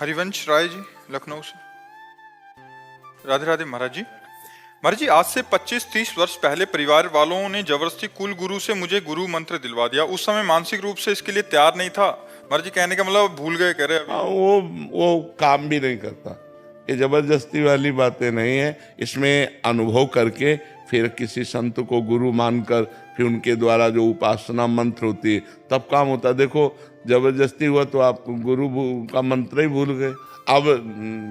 हरिवंश राय जी, लखनऊ से। राधे राधे महाराज जी। महाराज जी, आज से 25-30 वर्ष पहले परिवार वालों ने जबरदस्ती कुल गुरु से मुझे गुरु मंत्र दिलवा दिया। उस समय मानसिक रूप से इसके लिए तैयार नहीं था। महाराज जी, कहने का मतलब भूल गए, कह रहे अभी। हाँ, वो काम भी नहीं करता। ये जबरदस्ती वाली बातें नहीं है। इसमें अनुभव करके फिर किसी संत को गुरु मानकर फिर उनके द्वारा जो उपासना मंत्र होती है तब काम होता है। देखो, जबरदस्ती हुआ तो आप गुरु का मंत्र ही भूल गए। अब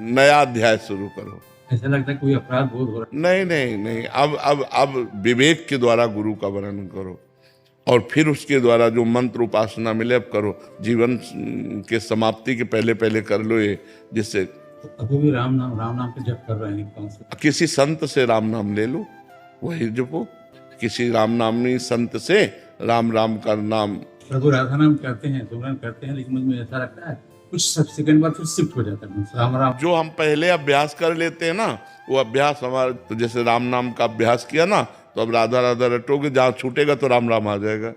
नया अध्याय शुरू करो। ऐसा लगता है कोई अपराध बोध हो रहा नहीं नहीं नहीं, अब विवेक के द्वारा गुरु का वर्णन करो और फिर उसके द्वारा जो मंत्र उपासना मिले अब करो। जीवन के समाप्ति के पहले पहले कर लो ये, जिससे है। तो अभी भी राम नाम के जप कर रहे हैं कौन से? किसी संत से राम नाम ले लो, वही जपो। किसी राम नामी संत से राम राम का नाम। प्रभु राधा नाम करते हैं, सुमरन करते हैं, लेकिन मुझे ऐसा लगता है कुछ सेकंड बाद फिर शिफ्ट हो जाता है राम राम। जो हम पहले अभ्यास कर लेते हैं ना, वो अभ्यास हमारा, तो जैसे राम नाम का अभ्यास किया ना, तो अब राधा राधा रटोगे, जहाँ छूटेगा तो राम राम आ जाएगा।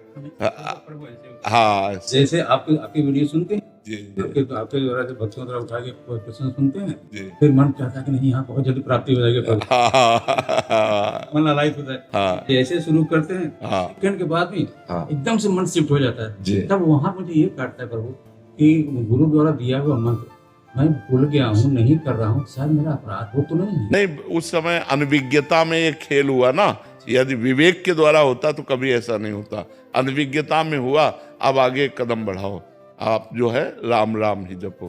हाँ, जैसे आपकी वीडियो सुनते हैं जी आपके द्वारा जो भक्तों द्वारा उठा के प्रश्न सुनते हैं, जी। फिर मन चाहता है कि नहीं यहाँ बहुत जल्दी प्राप्ति हो जाएगी प्रभु। हाँ मन लाइट होता है। हाँ जैसे शुरू करते हैं हाँ सेकंड के बाद भी हाँ। एकदम से मन शिफ्ट हो जाता जी। है। तब वहां मुझे ये काटता है प्रभु कि गुरु द्वारा दिया हुआ मंत्र मैं भूल गया हूँ, नहीं कर रहा हूँ, शायद मेरा अपराध वो तो नहीं है। नहीं, उस समय अनभिज्ञता में ये खेल हुआ ना। यदि विवेक के द्वारा होता तो कभी ऐसा नहीं होता। अनभिज्ञता में हुआ। अब आगे एक कदम बढ़ाओ, आप जो है राम राम ही जपो।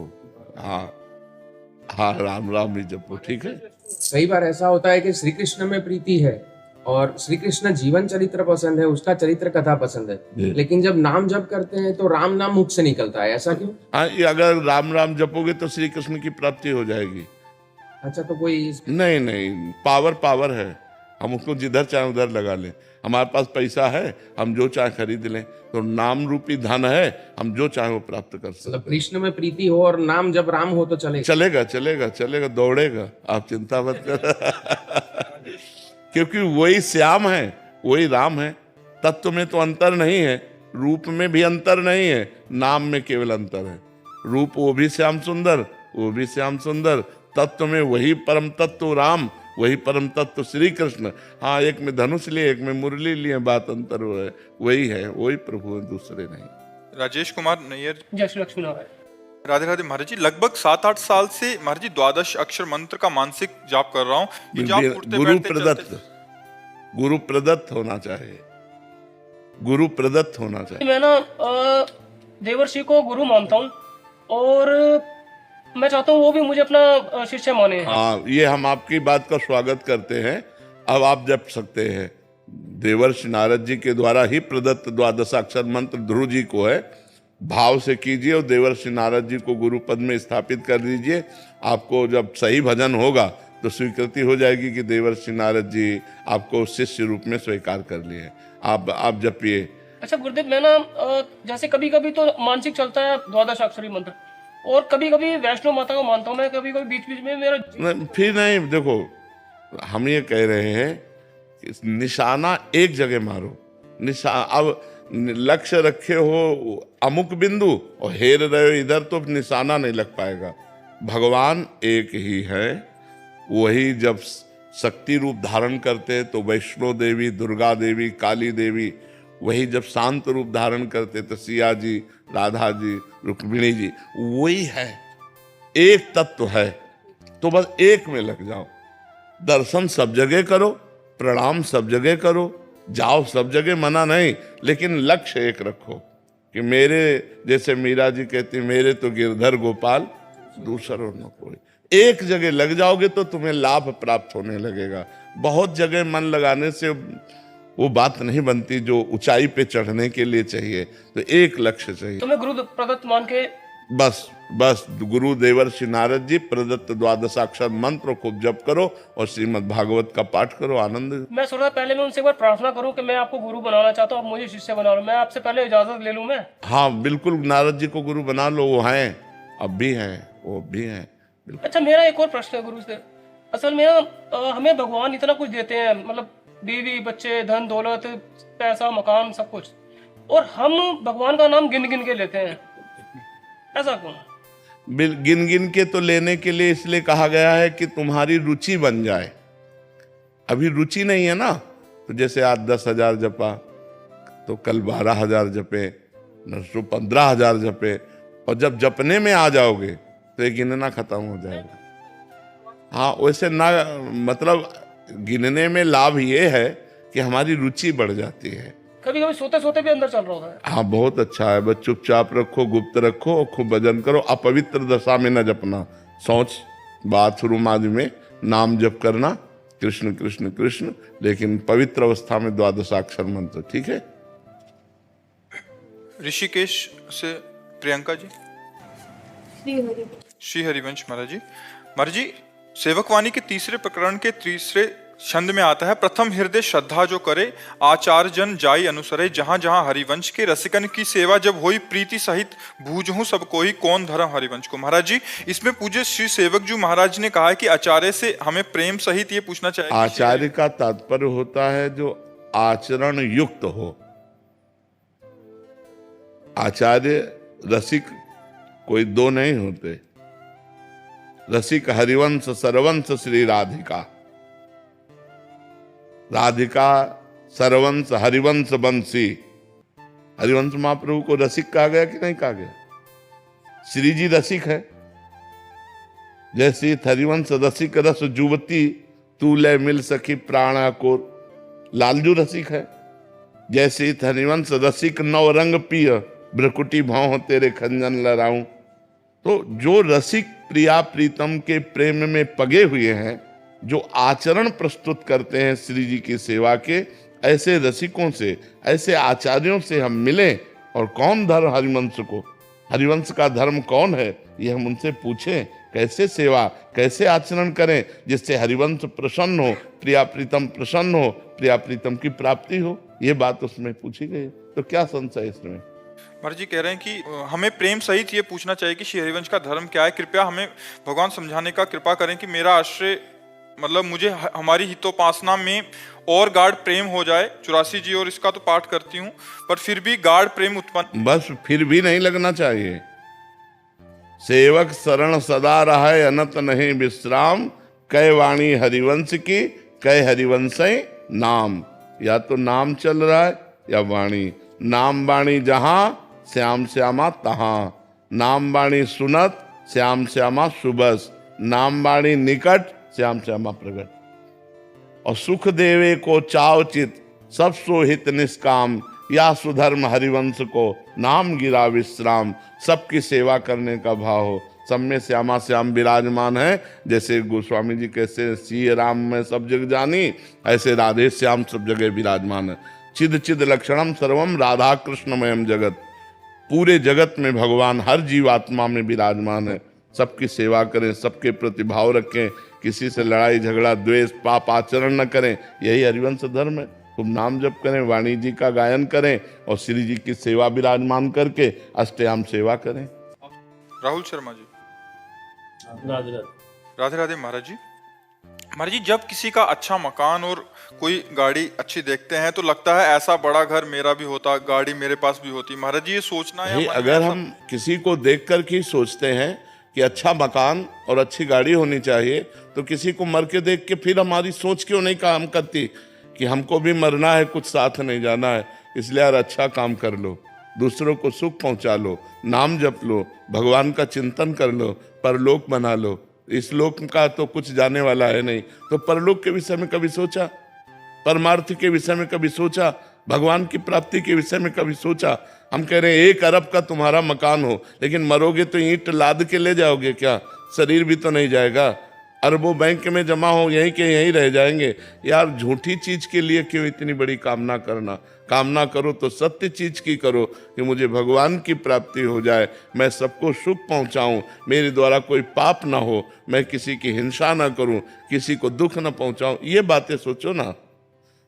हाँ हाँ, राम राम ही जपो, ठीक है। कई बार ऐसा होता है कि श्री कृष्ण में प्रीति है और श्री कृष्ण जीवन चरित्र पसंद है, उसका चरित्र कथा पसंद है, लेकिन जब नाम जप करते हैं तो राम नाम मुख से निकलता है, ऐसा क्यों? हाँ, ये अगर राम राम जपोगे तो श्री कृष्ण की प्राप्ति हो जाएगी। अच्छा, तो कोई नहीं नहीं, पावर है। हम उसको जिधर चाहे उधर लगा लें। हमारे पास पैसा है, हम जो चाहे खरीद लें। तो नाम रूपी धन है, हम जो चाहे वो प्राप्त कर सकते। मतलब कृष्ण में प्रीति हो और नाम जब राम हो तो चलेगा? चलेगा चलेगा चलेगा, दौड़ेगा, आप चिंता मत कर। क्योंकि वही श्याम है, वही राम है। तत्व में तो अंतर नहीं है, रूप में भी अंतर नहीं है, नाम में केवल अंतर है। रूप वो भी श्याम सुंदर, वो भी श्याम सुंदर। तत्व में वही परम तत्व राम, वही परम तत्व श्री कृष्ण। हाँ, एक में धनुष लिए, एक में मुरली लिए, बात अंतर हुआ है। वही है, वही प्रभु है, दूसरे नहीं। राजेश कुमार नैयर। जय श्री लक्ष्मी नारायण। राधे राधे महाराज जी। लगभग 7-8 साल से महाराज जी 12 अक्षर मंत्र का मानसिक जाप कर रहा हूँ। ये जाप उठते गुरु बैठते प्रदत्त, चलते- गुरु प्रदत्त होना चाहिए, गुरु प्रदत्त होना चाहिए। मैं ना देवर्षि को गुरु मानता हूँ और मैं चाहता हूँ वो भी मुझे अपना शिष्य माने। हाँ, ये हम आपकी बात का स्वागत करते हैं। अब आप जप सकते हैं। देवर्षि नारद जी के द्वारा ही प्रदत्त 12 अक्षर मंत्र ध्रुव जी को है। भाव से कीजिए और देवर्षि नारद जी को गुरु पद में स्थापित कर दीजिए। आपको जब सही भजन होगा तो स्वीकृति हो जाएगी कि देवर्षि नारद जी आपको शिष्य रूप में स्वीकार कर लिए। आप जपिए। अच्छा गुरुदेव, मैं ना जैसे कभी कभी तो मानसिक चलता है 12 अक्षरी मंत्र, और कभी कभी वैष्णो माता को मानता हूँ मैं, कभी कभी बीच बीच में मेरा फिर नहीं, देखो, हम ये कह रहे हैं कि निशाना एक जगह मारो। अब लक्ष्य रखे हो अमुक बिंदु और हेर रहे हो इधर, तो निशाना नहीं लग पाएगा। भगवान एक ही है। वही जब शक्ति रूप धारण करते हैं तो वैष्णो देवी, दुर्गा देवी, काली देवी। वही जब शांत रूप धारण करते तो सिया जी, राधा जी, रुक्मिणी जी। वही है, एक तत्व है। तो बस एक में लग जाओ। दर्शन सब जगह करो, प्रणाम सब जगह करो, जाओ सब जगह, मना नहीं, लेकिन लक्ष्य एक रखो कि मेरे, जैसे मीरा जी कहती, मेरे तो गिरधर गोपाल दूसरों न कोई। एक जगह लग जाओगे तो तुम्हें लाभ प्राप्त होने लगेगा। बहुत जगह मन लगाने से वो बात नहीं बनती जो ऊंचाई पे चढ़ने के लिए चाहिए। तो एक लक्ष्य चाहिए। तो मैं गुरु प्रदत्त मान के बस गुरु देवर्षि नारद जी प्रदत्त 12 अक्षर मंत्र को जप करो और श्रीमद् भागवत का पाठ करो। आनंद। मैं सोचा पहले मैं उनसे एक बार प्रार्थना करूं कि मैं आपको गुरु बनाना चाहता हूँ, आप मुझे शिष्य बना लो। मैं आपसे पहले इजाजत ले लूं मैं? हाँ बिल्कुल, नारद जी को गुरु बना लो। वो हैं, अब भी हैं, वो भी हैं। अच्छा, मेरा एक और प्रश्न है गुरु से। असल में हमें भगवान इतना कुछ देते हैं, मतलब बीवी, बच्चे, धन दौलत, पैसा, मकान, सब कुछ, और हम भगवान का नाम गिन गिन के लेते हैं, ऐसा क्यों? गिन गिन के तो लेने के लिए इसलिए कहा गया है कि तुम्हारी रुचि बन जाए। अभी रुचि नहीं है ना, तो जैसे आज 10,000 जपा तो कल 12,000 जपे, नरसों 15,000 जपे, और जब जपने में आ जाओगे तो ये गिनना खत्म हो जाएगा। हाँ, वैसे ना, मतलब गिनने में लाभ ये है कि हमारी रुचि बढ़ जाती है। कभी कभी सोते सोते भी अंदर चल रहा होता है। हाँ, बहुत अच्छा है। बस चुपचाप रखो, गुप्त रखो और खूब भजन करो। अपवित्र दशा में न जपना, शौच बाथरूम आदि में नाम जप करना, कृष्ण कृष्ण कृष्ण, लेकिन पवित्र अवस्था में 12 मंत्र, ठीक है। ऋषिकेश से प्रियंका जी। श्री हरिवंश महाराज जी। महाराज जी, सेवकवाणी के तीसरे प्रकरण के तीसरे छंद में आता है, प्रथम हृदय श्रद्धा जो करे, आचार्य जन जाई अनुसरे, जहां जहां हरिवंश के रसिकन की सेवा जब होई, प्रीति सहित भूजहूं सब कोई, कौन धर्म हरिवंश को। महाराज जी, इसमें पूज्य श्री सेवक जी महाराज ने कहा है कि आचार्य से हमें प्रेम सहित ये पूछना चाहिए। आचार्य का तात्पर्य होता है जो आचरण युक्त हो। आचार्य रसिक कोई दो नहीं होते। रसिक हरिवंश सरवंश श्री राधिका, राधिका सरवंश हरिवंश बंसी। हरिवंश महाप्रभु को रसिक कहा गया कि नहीं कहा गया? श्री जी रसिक है। जैसे हरिवंश रसिक रस जुवती, तू ले मिल सखी प्राणा को, लालजू रसिक है। जैसे हरिवंश रसिक नव रंग पिय, ब्रकुटी भाव तेरे खंजन लड़ाऊं। तो जो रसिक प्रिया प्रीतम के प्रेम में पगे हुए हैं, जो आचरण प्रस्तुत करते हैं श्री जी की सेवा के, ऐसे रसिकों से, ऐसे आचार्यों से हम मिलें। और कौन धर्म हरिवंश को, हरिवंश का धर्म कौन है, ये हम उनसे पूछें। कैसे सेवा, कैसे आचरण करें जिससे हरिवंश प्रसन्न हो, प्रिया प्रीतम प्रसन्न हो, प्रिया प्रीतम की प्राप्ति हो, ये बात उसमें पूछी गई। तो क्या संशय इसमें? महाराज जी कह रहे हैं कि हमें प्रेम सहित ये पूछना चाहिए कि श्री हरिवंश का धर्म क्या है। कृपया हमें भगवान समझाने का कृपा करें कि मेरा आश्रय, मतलब मुझे हमारी हितोपासना में और गाढ़ प्रेम हो जाए। 84 जी और इसका तो पाठ करती हूँ, पर फिर भी गाढ़ प्रेम उत्पन्न, बस फिर भी नहीं लगना चाहिए। सेवक शरण सदा रहे, अनत नहीं विश्राम, कै वाणी हरिवंश की, कै हरिवंश नाम। या तो नाम चल रहा है या वाणी। नाम वाणी जहां, श्याम श्यामा तहां। नाम वाणी सुनत, श्याम श्यामा सुबस। नाम वाणी निकट, श्याम श्यामा प्रगट। और सुख देवे को चावचित, सब सोहित निष्काम, या सुधर्म हरिवंश को, नाम गिरा विश्राम। सबकी सेवा करने का भाव हो, सब में श्यामा श्याम विराजमान है। जैसे गोस्वामी जी कैसे श्री राम में सब जग जानी, ऐसे राधे श्याम सब जगह विराजमान है। चिद चिद लक्षणम सर्वम राधा कृष्णमयम जगत। पूरे जगत में भगवान हर जीवात्मा में विराजमान है। सबकी सेवा करें, सबके प्रति भाव रखें, किसी से लड़ाई झगड़ा द्वेष पाप आचरण न करें, यही हरिवंश धर्म है। तुम नाम जप करें, वाणी जी का गायन करें और श्री जी की सेवा विराजमान करके अष्टयाम सेवा करें। राहुल शर्मा जी। राधे राधे। राधे राधे महाराज जी। महाराज जी, जब किसी का अच्छा मकान और कोई गाड़ी अच्छी देखते हैं तो लगता है ऐसा बड़ा घर मेरा भी होता, गाड़ी मेरे पास भी होती। महाराज जी, ये सोचना है अगर हम किसी को देख कर के सोचते हैं कि अच्छा मकान और अच्छी गाड़ी होनी चाहिए, तो किसी को मर के देख के फिर हमारी सोच क्यों नहीं काम करती कि हमको भी मरना है, कुछ साथ नहीं जाना है, इसलिए यार अच्छा काम कर लो, दूसरों को सुख पहुंचा लो, नाम जप लो, भगवान का चिंतन कर लो, परलोक बना लो। इस लोक का तो कुछ जाने वाला है नहीं, तो परलोक के विषय में कभी सोचा? परमार्थ के विषय में कभी सोचा? भगवान की प्राप्ति के विषय में कभी सोचा? हम कह रहे हैं 1 अरब का तुम्हारा मकान हो, लेकिन मरोगे तो ईंट लाद के ले जाओगे क्या? शरीर भी तो नहीं जाएगा। अरबों बैंक में जमा हो, यहीं के यहीं रह जाएंगे। यार झूठी चीज के लिए क्यों इतनी बड़ी कामना करना? कामना करो तो सत्य चीज की करो कि मुझे भगवान की प्राप्ति हो जाए, मैं सबको सुख पहुंचाऊं, मेरे द्वारा कोई पाप ना हो, मैं किसी की हिंसा ना करूं, किसी को दुख ना पहुंचाऊं। ये बातें सोचो ना।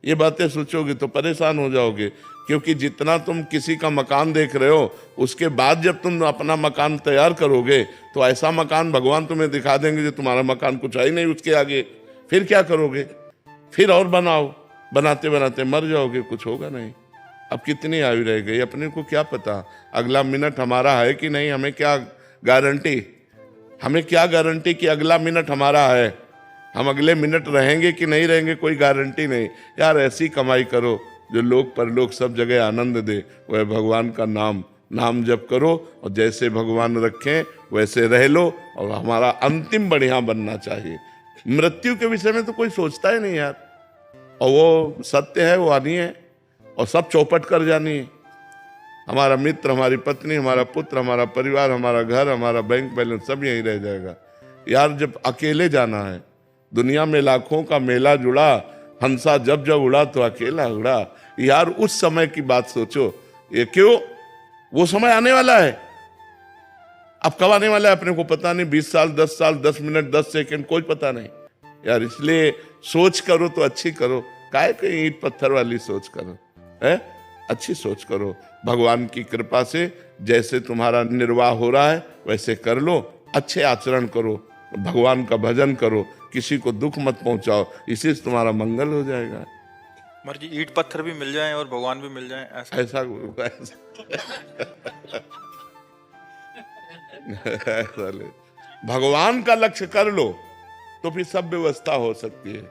ये बातें सोचोगे तो परेशान हो जाओगे, क्योंकि जितना तुम किसी का मकान देख रहे हो, उसके बाद जब तुम अपना मकान तैयार करोगे तो ऐसा मकान भगवान तुम्हें दिखा देंगे जो तुम्हारा मकान कुछ है ही नहीं उसके आगे। फिर क्या करोगे? फिर और बनाओ, बनाते बनाते मर जाओगे, कुछ होगा नहीं। अब कितनी आयु रह गई, अपने को क्या पता अगला मिनट हमारा है कि नहीं, हमें क्या गारंटी? हमें क्या गारंटी कि अगला मिनट हमारा है, हम अगले मिनट रहेंगे कि नहीं रहेंगे, कोई गारंटी नहीं। यार ऐसी कमाई करो जो लोक परलोक सब जगह आनंद दे, वह भगवान का नाम जप करो, और जैसे भगवान रखें वैसे रह लो, और हमारा अंतिम बढ़िया बनना चाहिए। मृत्यु के विषय में तो कोई सोचता ही नहीं यार, और वो सत्य है, वो आनी है, और सब चौपट कर जानी है। हमारा मित्र, हमारी पत्नी, हमारा पुत्र, हमारा परिवार, हमारा घर, हमारा बैंक बैलेंस सब यहीं रह जाएगा। यार जब अकेले जाना है, दुनिया में लाखों का मेला जुड़ा, हंसा जब जब उड़ा तो अकेला उड़ा। यार उस समय की बात सोचो, ये क्यों, वो समय आने वाला है। अब कब आने वाला है अपने को पता नहीं, 20 साल, 10 साल, 10 मिनट, 10 सेकंड, कोई पता नहीं यार। इसलिए सोच करो तो अच्छी करो, काहे कहीं ईंट पत्थर वाली सोच करो, है अच्छी सोच करो। भगवान की कृपा से जैसे तुम्हारा निर्वाह हो रहा है वैसे कर लो, अच्छे आचरण करो, भगवान का भजन करो, किसी को दुख मत पहुंचाओ, इसी से तुम्हारा मंगल हो जाएगा। मर्जी ईंट पत्थर भी मिल जाएं और भगवान भी मिल जाएं, ऐसा ऐसा ले। भगवान का लक्ष्य कर लो तो फिर सब व्यवस्था हो सकती है।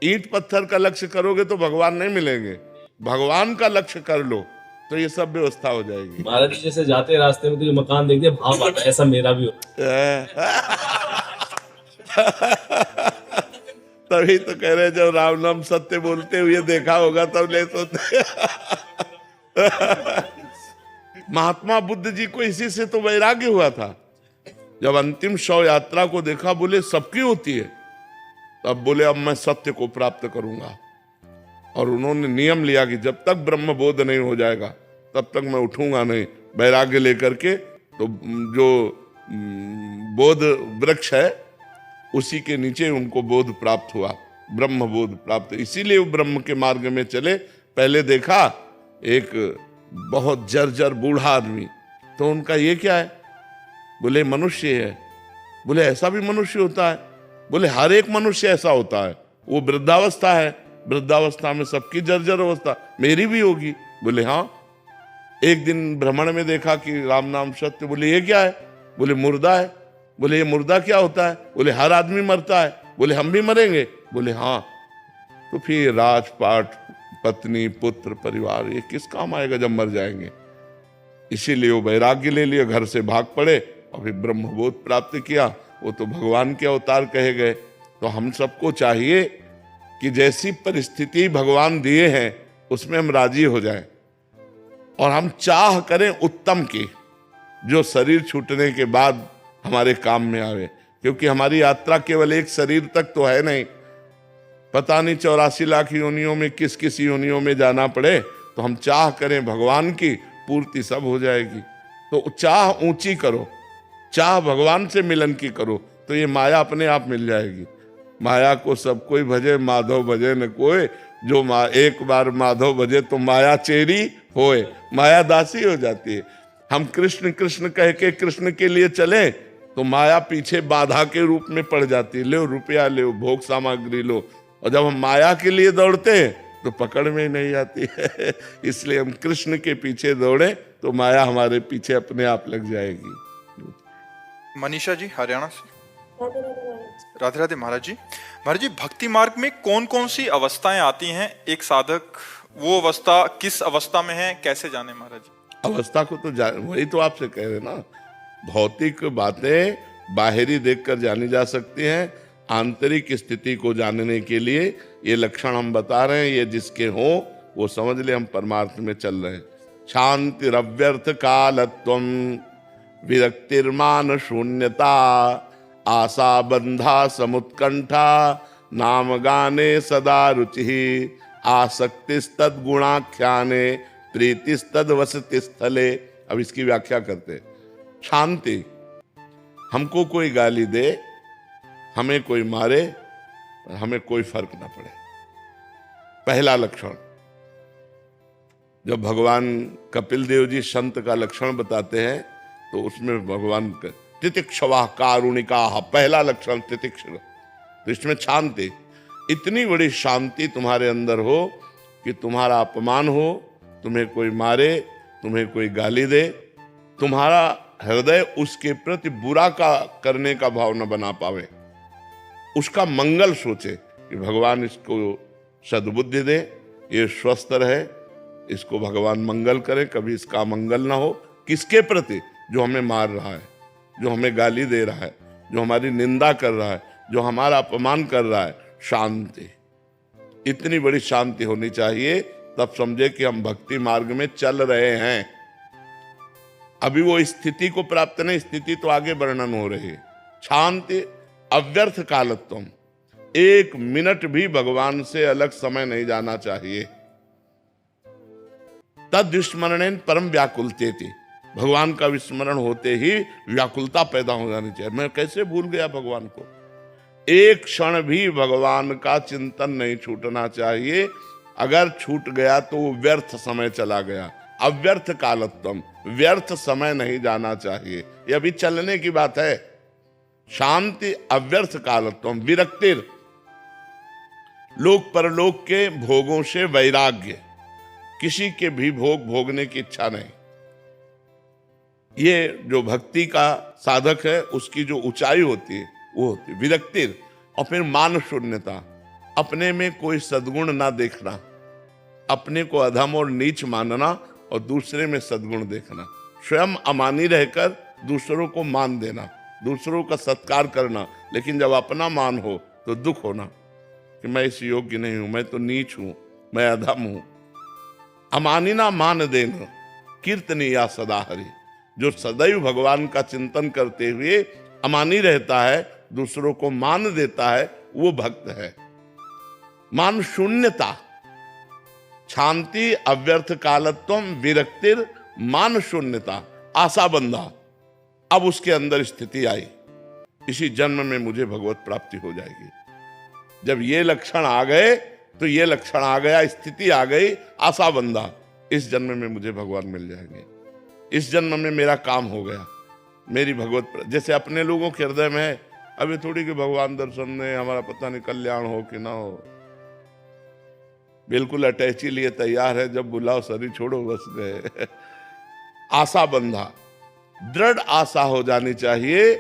ईंट पत्थर का लक्ष्य करोगे तो भगवान नहीं मिलेंगे, भगवान का लक्ष्य कर लो तो ये सब व्यवस्था हो जाएगी। महाराज जी जैसे जाते रास्ते में तो ये मकान देख दिया भाव आता है, ऐसा मेरा भी होता तभी तो कह रहे जब राम नाम सत्य बोलते हुए देखा होगा तब ले सोते। महात्मा बुद्ध जी को इसी से तो वैराग्य हुआ था। जब अंतिम शव यात्रा को देखा, बोले सबकी होती है, तब बोले अब मैं सत्य को प्राप्त करूंगा। और उन्होंने नियम लिया कि जब तक ब्रह्म बोध नहीं हो जाएगा तब तक मैं उठूंगा नहीं। वैराग्य लेकर के तो जो बोध वृक्ष है उसी के नीचे उनको बोध प्राप्त हुआ, ब्रह्म बोध प्राप्त। इसीलिए वो ब्रह्म के मार्ग में चले। पहले देखा एक बहुत जर्जर बूढ़ा आदमी, तो उनका ये क्या है, बोले मनुष्य है। बोले ऐसा भी मनुष्य होता है? बोले हर एक मनुष्य ऐसा होता है, वो वृद्धावस्था है, वृद्धावस्था में सबकी जर्जर अवस्था, मेरी भी होगी। बोले हाँ। एक दिन भ्रमण में देखा कि राम नाम सत्य, बोले ये क्या है? बोले मुर्दा है। बोले ये मुर्दा क्या होता है? बोले हर आदमी मरता है। बोले हम भी मरेंगे? बोले हाँ। तो फिर राजपाट, पत्नी, पुत्र, परिवार ये किस काम आएगा जब मर जाएंगे? इसीलिए वो वैराग्य ले लिया, घर से भाग पड़े और फिर ब्रह्मबोध प्राप्त किया। वो तो भगवान के अवतार कहे गए। तो हम सबको चाहिए कि जैसी परिस्थिति भगवान दिए हैं उसमें हम राजी हो जाएं, और हम चाह करें उत्तम की, जो शरीर छूटने के बाद हमारे काम में आवे। क्योंकि हमारी यात्रा केवल एक शरीर तक तो है नहीं, पता नहीं 84 लाख योनियों में किस किस योनियों में जाना पड़े। तो हम चाह करें भगवान की, पूर्ति सब हो जाएगी। तो चाह ऊंची करो, चाह भगवान से मिलन की करो, तो ये माया अपने आप मिल जाएगी। माया को सब कोई भजे, माधव भजे न कोई। जो एक बार माधव भजे तो माया चेरी होए, माया दासी हो जाती है। हम कृष्ण कृष्ण कह के कृष्ण के लिए चले तो माया पीछे बाधा के रूप में पड़ जाती है, लो रुपया लो, भोग सामग्री लो। और जब हम माया के लिए दौड़ते हैं तो पकड़ में ही नहीं आती है। इसलिए हम कृष्ण के पीछे दौड़े तो माया हमारे पीछे अपने आप लग जाएगी। मनीषा जी हरियाणा से। राधे राधे महाराज जी। महाराज जी, भक्ति मार्ग में कौन कौन सी अवस्थाएं आती हैं? एक साधक वो अवस्था किस अवस्था में है, कैसे जाने महाराज जी? अवस्था को तो वही तो आपसे कह रहे ना, भौतिक बातें बाहरी देखकर जानी जा सकती हैं। आंतरिक स्थिति को जानने के लिए ये लक्षण हम बता रहे हैं, ये जिसके हों वो समझ ले हम परमार्थ में चल रहे हैं। शांति रव्यर्थ कालत्वम, विरक्तिर्मान शून्यता, आशा बंधा समुत्कंठा, नाम गाने सदा रुचि, आसक्तिस्तद गुणाख्याने, प्रीतिस्तद वसति स्थले। अब इसकी व्याख्या करते हैं। शांति, हमको कोई गाली दे, हमें कोई मारे, हमें कोई फर्क ना पड़े। पहला लक्षण। जब भगवान कपिल देव जी संत का लक्षण बताते हैं तो उसमें भगवान तितिक्षवा कारुणिका, पहला लक्षण तितिक्षण। तो इसमें शांति, इतनी बड़ी शांति तुम्हारे अंदर हो कि तुम्हारा अपमान हो, तुम्हें कोई मारे, तुम्हें कोई गाली दे, तुम्हारा हृदय उसके प्रति बुरा का करने का भाव न बना पावे, उसका मंगल सोचे कि भगवान इसको सद्बुद्धि दे, ये स्वस्थ रहे, इसको भगवान मंगल करे, कभी इसका मंगल ना हो। किसके प्रति? जो हमें मार रहा है, जो हमें गाली दे रहा है, जो हमारी निंदा कर रहा है, जो हमारा अपमान कर रहा है। शांति, इतनी बड़ी शांति होनी चाहिए, तब समझे कि हम भक्ति मार्ग में चल रहे हैं। अभी वो स्थिति को प्राप्त नहीं, स्थिति तो आगे वर्णन हो रही है। शांति अव्यर्थ कालत्वम, एक मिनट भी भगवान से अलग समय नहीं जाना चाहिए। तद विस्मरणेन परम व्याकुलते थी, भगवान का विस्मरण होते ही व्याकुलता पैदा हो जानी चाहिए। मैं कैसे भूल गया भगवान को? एक क्षण भी भगवान का चिंतन नहीं छूटना चाहिए। अगर छूट गया तो वो व्यर्थ समय चला गया। अव्यर्थ कालत्वम, व्यर्थ समय नहीं जाना चाहिए। ये अभी चलने की बात है। शांति अव्यर्थ कालत्वम, विरक्तिर, लोक परलोक के भोगों से वैराग्य, किसी के भी भोग भोगने की इच्छा नहीं। ये जो भक्ति का साधक है उसकी जो ऊंचाई होती है वो होती है विरक्तिर। और फिर मान शून्यता, अपने में कोई सद्गुण ना देखना, अपने को अधम और नीच मानना और दूसरे में सद्गुण देखना। स्वयं अमानी रहकर दूसरों को मान देना, दूसरों का सत्कार करना, लेकिन जब अपना मान हो तो दुख होना कि मैं इस योग्य नहीं हूं, मैं तो नीच हूं, मैं अधम हूं। अमानिना मान देना कीर्तनीया सदा हरि, जो सदैव भगवान का चिंतन करते हुए अमानी रहता है, दूसरों को मान देता है, वो भक्त है। मान शून्यता, शांति अव्यर्थ कालत्वम, विरक्तिर, मान शून्यता, आशा बंधा। अब उसके अंदर स्थिति आई, इसी जन्म में मुझे भगवत प्राप्ति हो जाएगी। जब ये लक्षण आ गए तो ये लक्षण आ गया, स्थिति आ गई, आशा बंधा, इस जन्म में मुझे भगवान मिल जाएंगे, इस जन्म में मेरा काम हो गया, मेरी भगवत। जैसे अपने लोगों के हृदय में है, अभी थोड़ी कि भगवान दर्शन ने हमारा पता नहीं कल्याण हो कि ना हो, बिल्कुल अटैची लिए तैयार है, जब बुलाओ सरी छोड़ो बस गए। आशा बंधा, दृढ़ आशा हो जानी चाहिए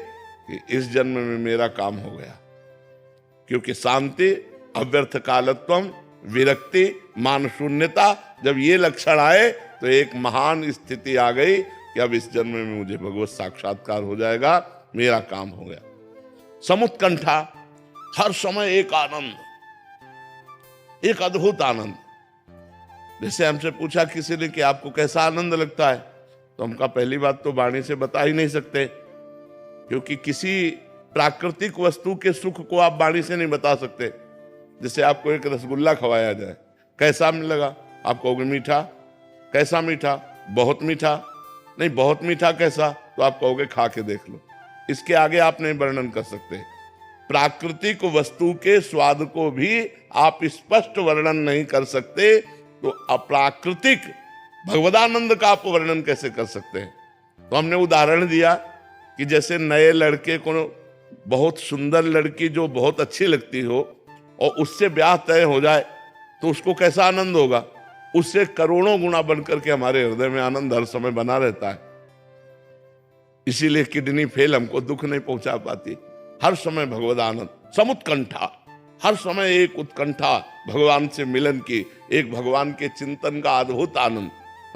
कि इस जन्म में मेरा काम हो गया। क्योंकि शांति अव्यर्थ कालत्वम, विरक्ति, मान शून्यता, जब ये लक्षण आए तो एक महान स्थिति आ गई कि अब इस जन्म में मुझे भगवत साक्षात्कार हो जाएगा, मेरा काम हो गया। समुत्कंठा, हर समय एक आनंद, एक अद्भुत आनंद। जैसे हमसे पूछा किसी ने कि आपको कैसा आनंद लगता है, तो हम कहा पहली बात तो वाणी से बता ही नहीं सकते, क्योंकि किसी प्राकृतिक वस्तु के सुख को आप वाणी से नहीं बता सकते। जैसे आपको एक रसगुल्ला खवाया जाए, कैसा लगा? आप कहोगे मीठा। कैसा मीठा? बहुत मीठा। नहीं, बहुत मीठा कैसा? तो आप कहोगे खा के देख लो। इसके आगे आप नहीं वर्णन कर सकते। प्राकृतिक वस्तु के स्वाद को भी आप स्पष्ट वर्णन नहीं कर सकते, तो अप्राकृतिक भगवदानंद का आप वर्णन कैसे कर सकते हैं? तो हमने उदाहरण दिया कि जैसे नए लड़के को बहुत सुंदर लड़की जो बहुत अच्छी लगती हो और उससे ब्याह तय हो जाए तो उसको कैसा आनंद होगा? उससे करोड़ों गुना बनकर के हमारे हृदय में आनंद हर समय बना रहता है। इसीलिए किडनी फेल हमको दुख नहीं पहुंचा पाती। हर समय भगवद आनंद, समुत्कंठा, हर समय एक उत्कंठा भगवान से मिलन की, एक भगवान के चिंतन का अद्भुत आनंद।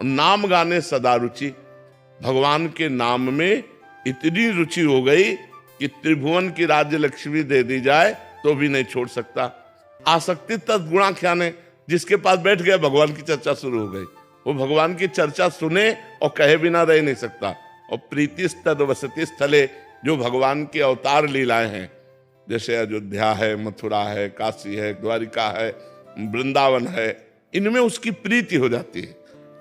नाम गाने सदा रुचि, भगवान के नाम में इतनी रुचि हो गई कि त्रिभुवन की राज्य लक्ष्मी दे दी जाए तो भी नहीं छोड़ सकता। आसक्ति तद्गुणा ख्याने, जिसके पास बैठ गया भगवान की चर्चा शुरू हो गई, वो भगवान की चर्चा सुने और कहे बिना रह नहीं सकता। और प्रीति तद वसति स्थले, जो भगवान की अवतार लीलाएं हैं, जैसे अयोध्या है, मथुरा है, काशी है, द्वारिका है, वृंदावन है, इनमें उसकी प्रीति हो जाती है।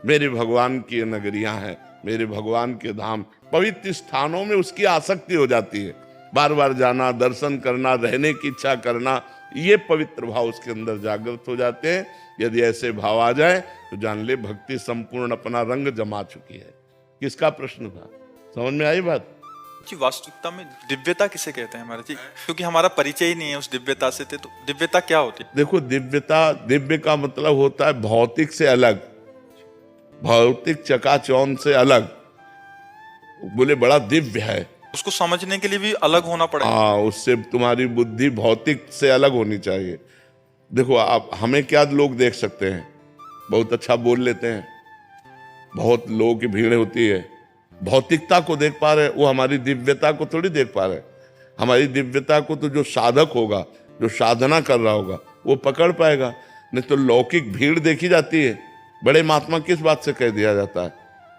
मेरे भगवान की नगरियां हैं, मेरे भगवान के धाम, पवित्र स्थानों में उसकी आसक्ति हो जाती है। बार बार जाना, दर्शन करना, रहने की इच्छा करना, ये पवित्र भाव उसके अंदर जागृत हो जाते हैं। यदि ऐसे भाव आ जाए तो जान ले भक्ति संपूर्ण अपना रंग जमा चुकी है। किसका प्रश्न था? समझ में आई बात? कि वास्तविकता में दिव्यता किसे कहते हैं महाराज जी? क्योंकि हमारा परिचय ही नहीं है उस दिव्यता से, तो दिव्यता क्या होती है? देखो, दिव्यता, दिव्य का मतलब होता है भौतिक से अलग, भौतिक चकाचौंध से अलग। बोले बड़ा दिव्य है। उसको समझने के लिए भी अलग होना पड़ेगा। हाँ, उससे तुम्हारी बुद्धि भौतिक से अलग होनी चाहिए। देखो, आप हमें क्या लोग देख सकते हैं, बहुत अच्छा बोल लेते हैं, बहुत लोगों की भीड़ होती है, भौतिकता को देख पा रहे, वो हमारी दिव्यता को थोड़ी देख पा रहे। हमारी दिव्यता को तो जो साधक होगा, जो साधना कर रहा होगा, वो पकड़ पाएगा। नहीं तो लौकिक भीड़ देखी जाती है। बड़े महात्मा किस बात से कह दिया जाता है?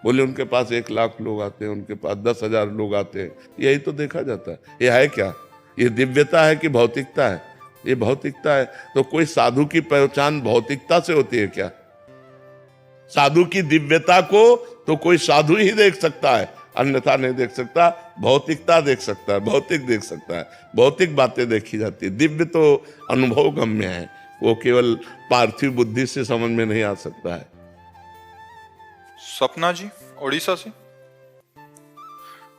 बोले उनके पास 1 लाख लोग आते हैं, उनके पास 10,000 लोग आते हैं, यही तो देखा जाता है। ये है क्या? ये दिव्यता है कि भौतिकता है? ये भौतिकता है। तो कोई साधु की पहचान भौतिकता से होती है क्या? साधु की दिव्यता को तो कोई साधु ही देख सकता है, अन्यथा नहीं देख सकता। भौतिकता देख सकता है, भौतिक देख सकता है, भौतिक बातें देखी जाती है। दिव्य तो अनुभव गम्य है, वो केवल पार्थिव बुद्धि से समझ में नहीं आ सकता है। सपना जी ओडिशा से।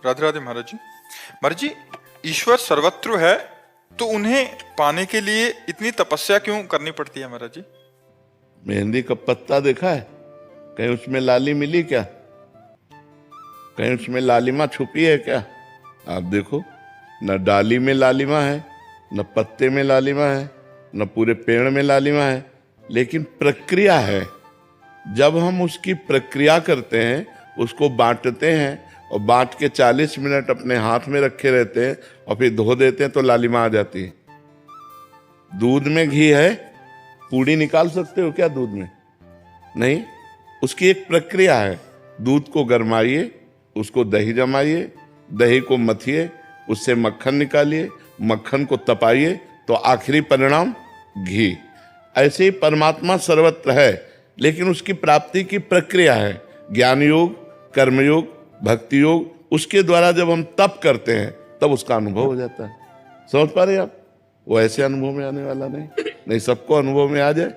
राधे राधे महाराज जी। महाराज जी, ईश्वर सर्वत्र है तो उन्हें पाने के लिए इतनी तपस्या क्यों करनी पड़ती है महाराज जी? मेहंदी का पत्ता देखा है? कहीं उसमें लाली मिली क्या? कहीं उसमें लालिमा छुपी है क्या? आप देखो, न डाली में लालिमा है, न पत्ते में लालिमा है, न पूरे पेड़ में लालिमा है, लेकिन प्रक्रिया है। जब हम उसकी प्रक्रिया करते हैं, उसको बांटते हैं और बांट के 40 मिनट अपने हाथ में रखे रहते हैं और फिर धो देते हैं तो लालिमा आ जाती है। दूध में घी है, पूड़ी निकाल सकते हो क्या दूध में? नहीं, उसकी एक प्रक्रिया है। दूध को गरमाइए, उसको दही जमाइए, दही को मथिए, उससे मक्खन निकालिए, मक्खन को तपाइए, तो आखिरी परिणाम घी। ऐसे ही परमात्मा सर्वत्र है, लेकिन उसकी प्राप्ति की प्रक्रिया है। ज्ञान योग, कर्मयोग, भक्ति योग, उसके द्वारा जब हम तप करते हैं तब उसका अनुभव हो जाता है। समझ पा रहे हैं आप? वो ऐसे अनुभव में आने वाला नहीं। नहीं, सबको अनुभव में आ जाए